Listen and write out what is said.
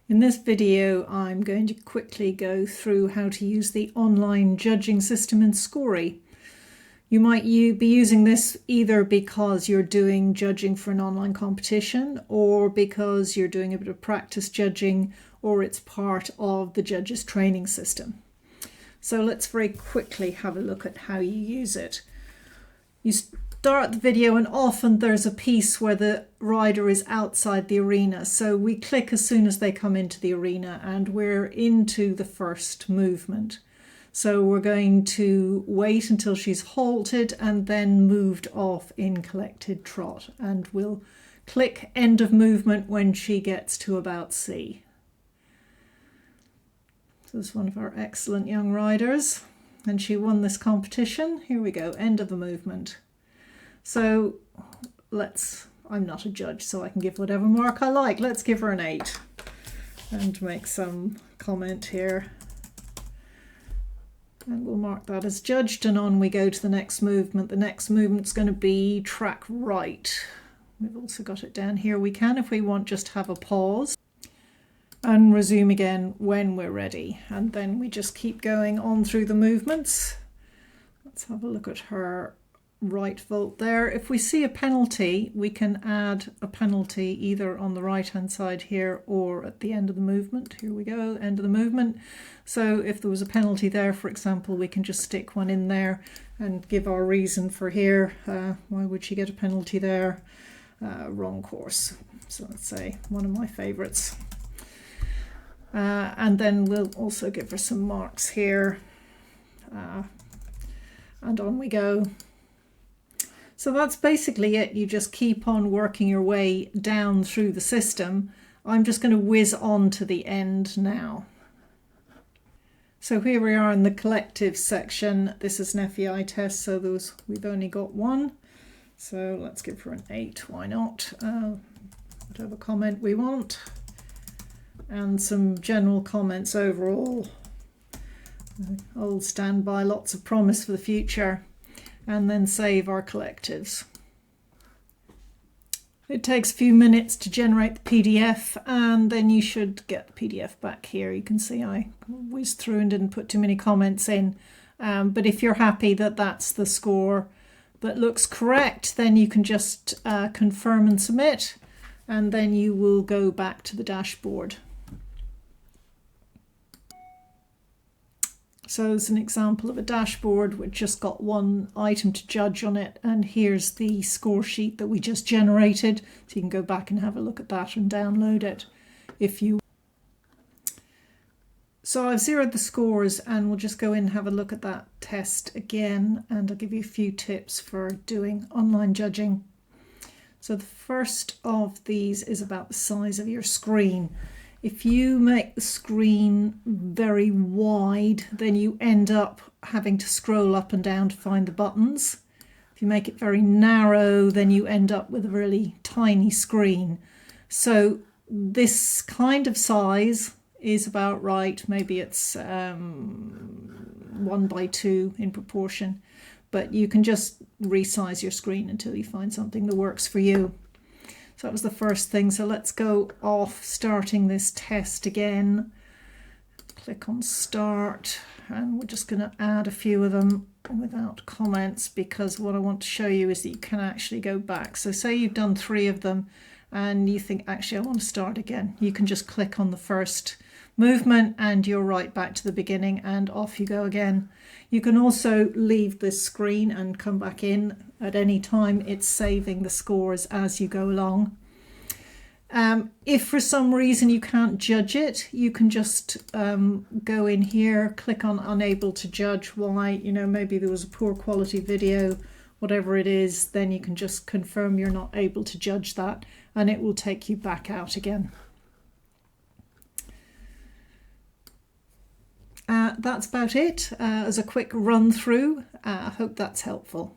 In this video, I'm going to quickly go through how to use the online judging system in Skorie. You might be using this either because you're doing judging for an online competition or because you're doing a bit of practice judging or it's part of the judges training system. So let's very quickly have a look at how you use it. You start the video and often there's a piece where the rider is outside the arena. So we click as soon as they come into the arena and we're into the first movement. So we're going to wait until she's halted and then moved off in collected trot. And we'll click end of movement when she gets to about C. So this is one of our excellent young riders. And she won this competition. Here we go, end of the movement. So I'm not a judge, so I can give whatever mark I like. Let's give her an 8 and make some comment here. And we'll mark that as judged, and on we go to the next movement. The next movement's going to be track right. We've also got it down here. We can, if we want, just have a pause and resume again when we're ready. And then we just keep going on through the movements. Let's have a look at her right vault there. If we see a penalty, we can add a penalty either on the right hand side here or at the end of the movement. Here we go, end of the movement. So if there was a penalty there, for example, we can just stick one in there and give our reason for here. Why would she get a penalty there? Wrong course. So let's say one of my favorites. And then we'll also give her some marks here. And on we go. So that's basically it. You just keep on working your way down through the system. I'm just going to whiz on to the end now. So here we are in the collective section. This is an FEI test, so we've only got one. So let's give her an 8, why not? Whatever comment we want. And some general comments overall. Old standby, lots of promise for the future. And then save our collectives. It takes a few minutes to generate the PDF, and then you should get the PDF back here. You can see I whizzed through and didn't put too many comments in. But if you're happy that that's the score that looks correct, then you can just confirm and submit, and then you will go back to the dashboard. So it's an example of a dashboard which just got one item to judge on it, and here's the score sheet that we just generated. So you can go back and have a look at that and download it if you. So I've zeroed the scores and we'll just go in and have a look at that test again, and I'll give you a few tips for doing online judging. So the first of these is about the size of your screen. If you make the screen very wide, then you end up having to scroll up and down to find the buttons. If you make it very narrow, then you end up with a really tiny screen. So this kind of size is about right. Maybe it's 1:2 in proportion, but you can just resize your screen until you find something that works for you. So that was the first thing. So let's go off starting this test again. Click on start, and we're just going to add a few of them without comments, because what I want to show you is that you can actually go back. So say you've done 3 of them and you think, actually, I want to start again. You can just click on the first movement and you're right back to the beginning, and off you go again. You can also leave this screen and come back in at any time. It's saving the scores as you go along. If for some reason you can't judge it, you can just go in here, click on unable to judge. Why? Maybe there was a poor quality video, whatever it is, then you can just confirm you're not able to judge that, and it will take you back out again. That's about it as a quick run through. I hope that's helpful.